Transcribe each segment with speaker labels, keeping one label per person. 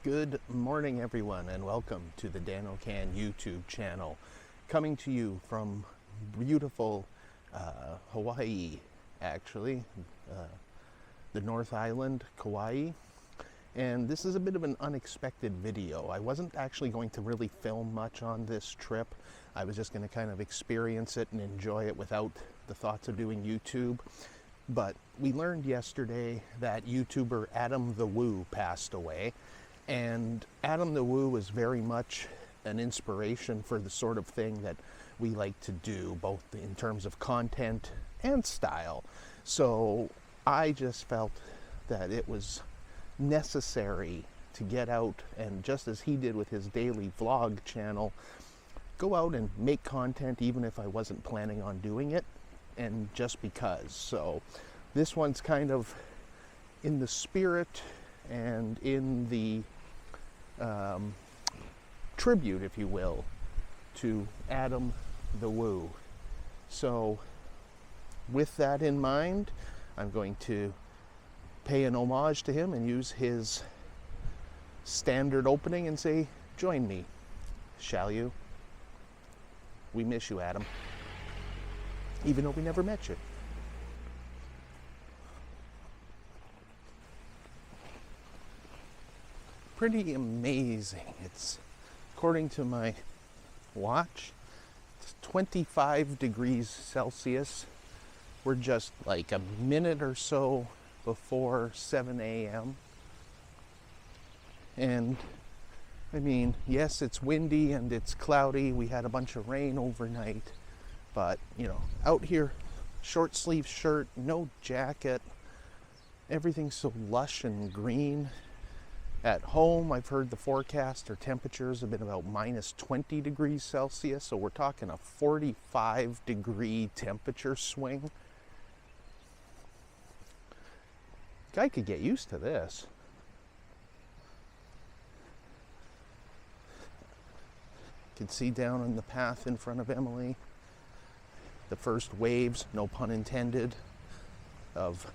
Speaker 1: Good morning, everyone, and welcome to the DroneOCan YouTube channel, coming to you from beautiful Hawaii, actually, the North Island, Kauai. And this is a bit of an unexpected video. I wasn't actually going to really film much on this trip. I was just going to kind of experience it and enjoy it without the thoughts of doing YouTube. But we learned yesterday that YouTuber Adam the Woo passed away. And Adam the Woo is very much an inspiration for the sort of thing that we like to do, both in terms of content and style. So I just felt that it was necessary to get out and, just as he did with his daily vlog channel, go out and make content even if I wasn't planning on doing it, and just because. So this one's kind of in the spirit and in the tribute, if you will, to Adam the Woo. So with that in mind, I'm going to pay an homage to him and use his standard opening and say, join me, shall you? We miss you, Adam, even though we never met you. Pretty amazing. It's, according to my watch, it's 25 degrees Celsius. We're just like a minute or so before 7 a.m. And I mean, yes, it's windy and it's cloudy. We had a bunch of rain overnight, but you know, out here, short sleeve shirt, no jacket, everything's so lush and green. At home, I've heard the forecast or temperatures have been about minus 20 degrees Celsius, so we're talking a 45 degree temperature swing. Guy could get used to this. You can see down on the path in front of Emily the first waves, no pun intended, of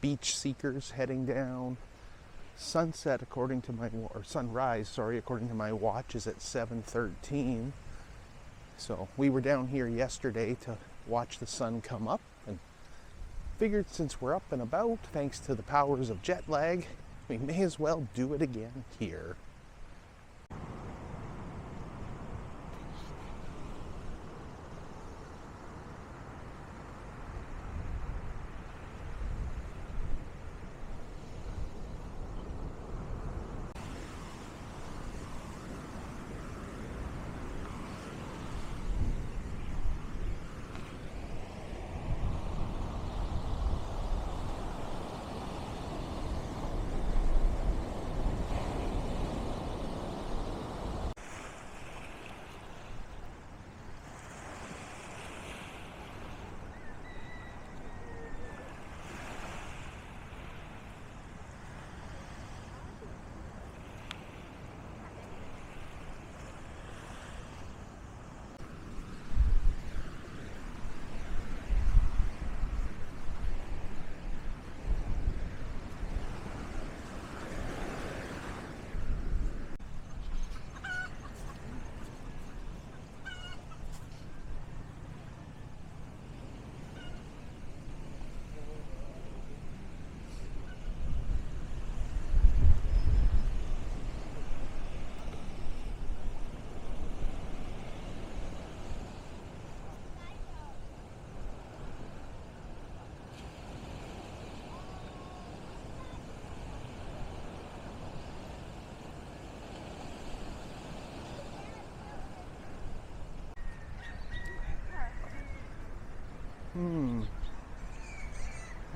Speaker 1: beach seekers heading down. Sunset, according to my, or sunrise, sorry, according to my watch, is at 7:13. So we were down here yesterday to watch the sun come up, and figured since we're up and about, thanks to the powers of jet lag, we may as well do it again here.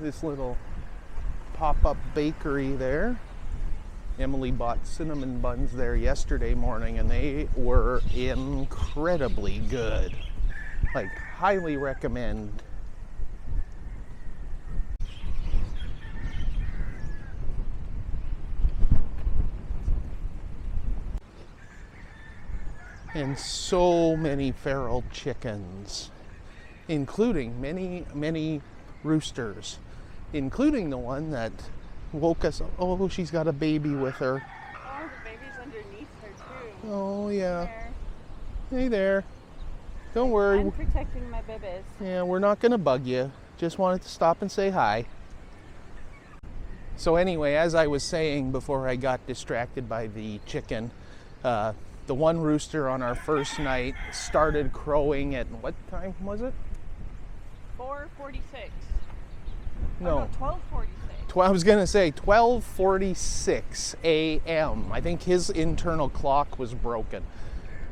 Speaker 1: This little pop-up bakery there. Emily bought cinnamon buns there yesterday morning and they were incredibly good. Like, highly recommend. And so many feral chickens, including many roosters, including the one that woke us up. Oh, she's got a baby with her. Oh, yeah.
Speaker 2: There.
Speaker 1: Hey there. Don't worry.
Speaker 2: I'm protecting my babies.
Speaker 1: Yeah, we're not going to bug you. Just wanted to stop and say hi. So anyway, as I was saying before I got distracted by the chicken, the one rooster on our first night started crowing at, what time was it?
Speaker 2: 4:46.
Speaker 1: No.
Speaker 2: 12:46.
Speaker 1: I was going to say 12:46 a.m. I think his internal clock was broken.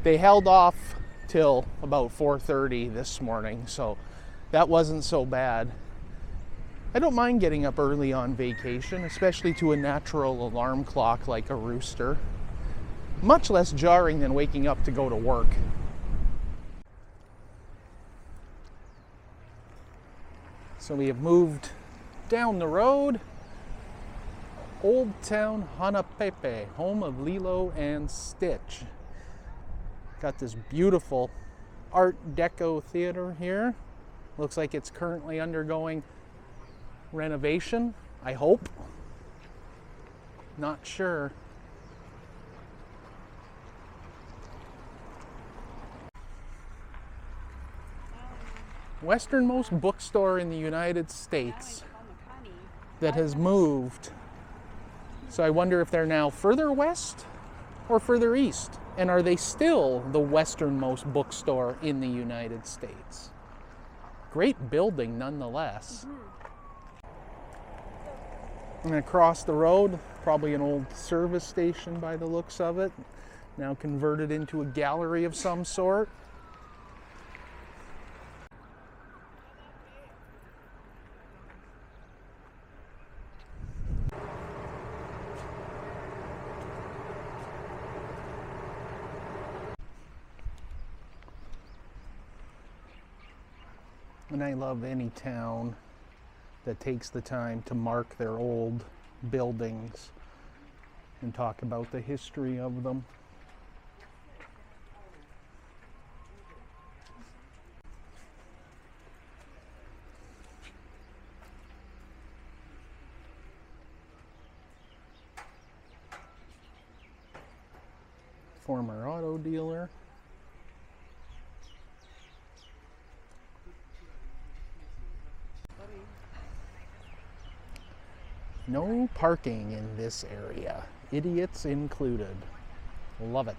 Speaker 1: They held off till about 4:30 this morning, so that wasn't so bad. I don't mind getting up early on vacation, especially to a natural alarm clock like a rooster. Much less jarring than waking up to go to work. So we have moved down the road. Old Town Hanapepe, home of Lilo and Stitch. Got this beautiful Art Deco theater here. Looks like it's currently undergoing renovation, I hope. Not sure. Westernmost bookstore in the United States that has moved. So I wonder if they're now further west or further east. And are they still the westernmost bookstore in the United States? Great building nonetheless. And across the road, probably an old service station by the looks of it. Now converted into a gallery of some sort. And I love any town that takes the time to mark their old buildings and talk about the history of them. Former auto dealer. No parking in this area. Idiots included. Love it.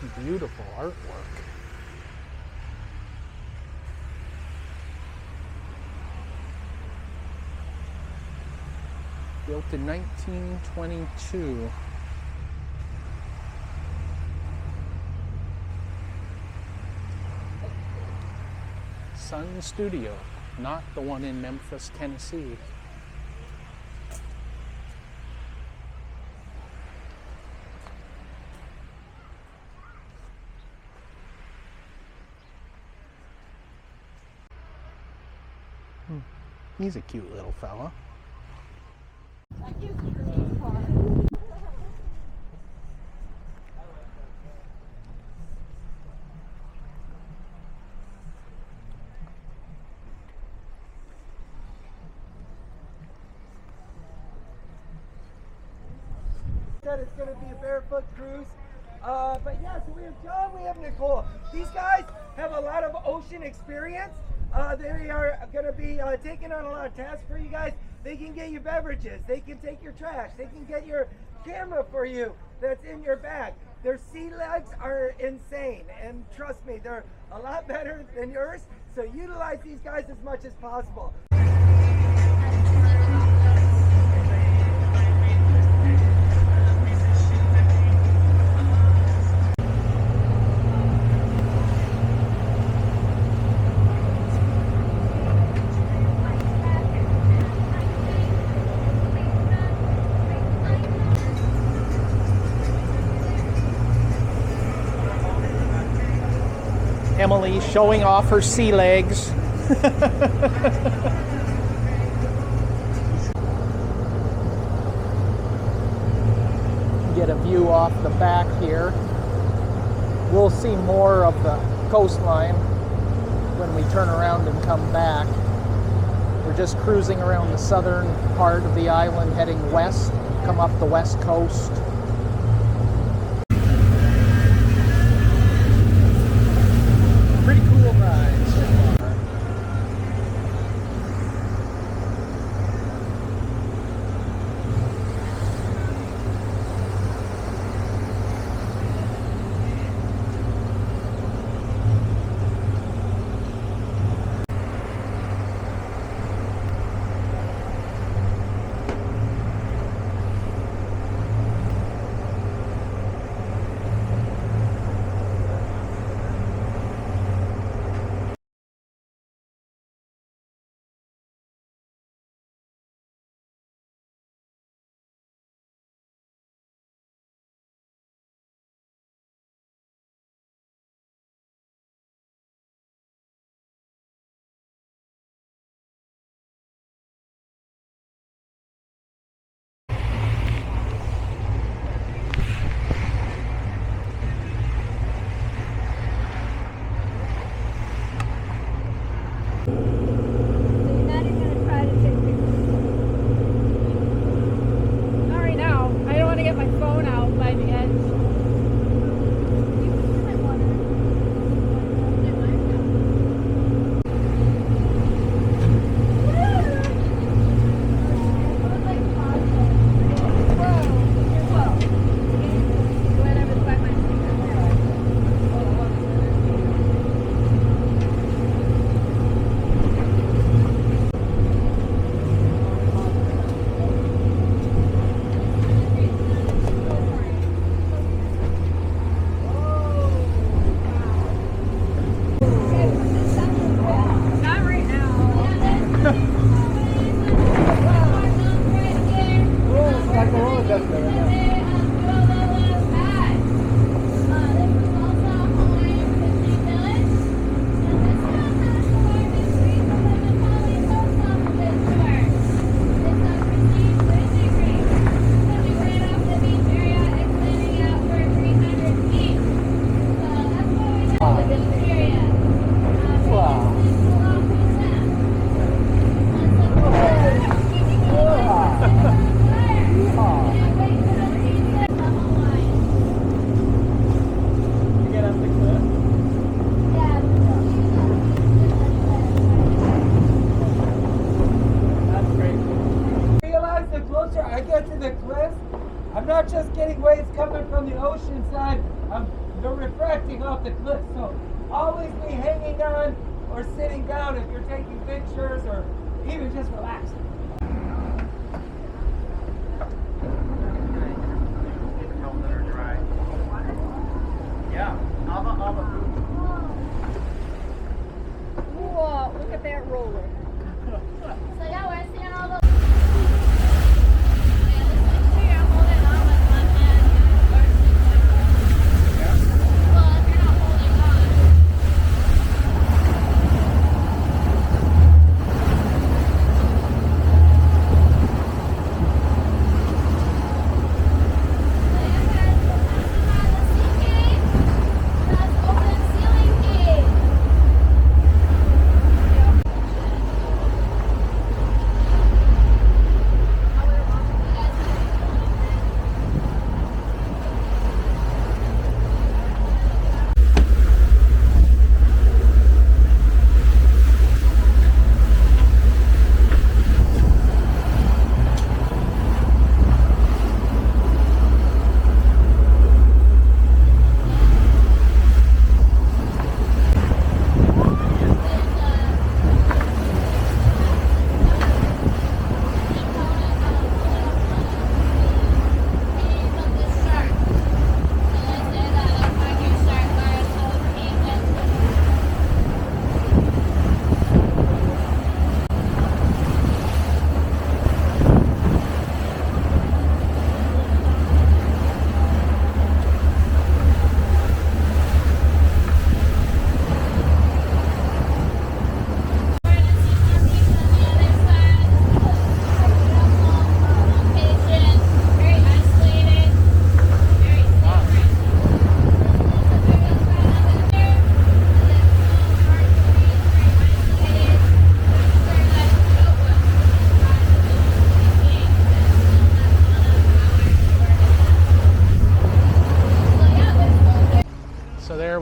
Speaker 1: Some beautiful artwork. Built in 1922. Sun Studio, not the one in Memphis, Tennessee. He's a cute little fella.
Speaker 3: It's going to be a barefoot cruise. But yeah, so we have John, we have Nicole. These guys have a lot of ocean experience. They are going to be taking on a lot of tasks for you guys. They can get you beverages. They can take your trash. They can get your camera for you that's in your bag. Their sea legs are insane. And trust me, they're a lot better than yours. So utilize these guys as much as possible.
Speaker 1: Emily showing off her sea legs. Get a view off the back here.
Speaker 4: we'll see more of the coastline when we turn around and come back. We're just cruising around the southern part of the island, heading west, come up the west coast. Pretty cool ride so far.
Speaker 3: not just getting waves coming from the ocean side, they're refracting off the cliff. So always be hanging on or sitting down if you're taking pictures or even just relaxing.
Speaker 2: Whoa, look at that roller.
Speaker 5: So yeah, we're seeing all the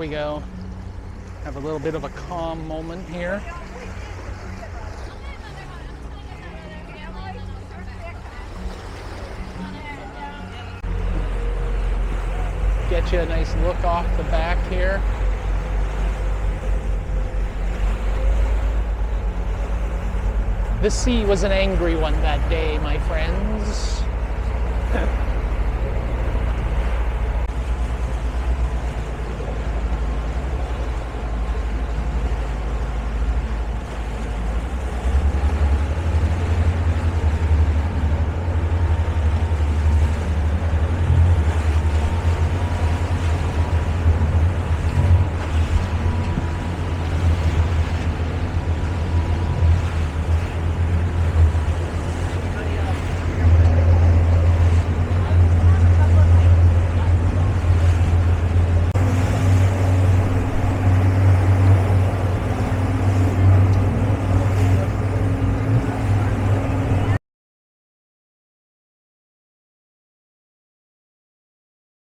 Speaker 4: we go. Have a little bit of a calm moment here. Get you a nice look off the back here. The sea was an angry one that day, my friends.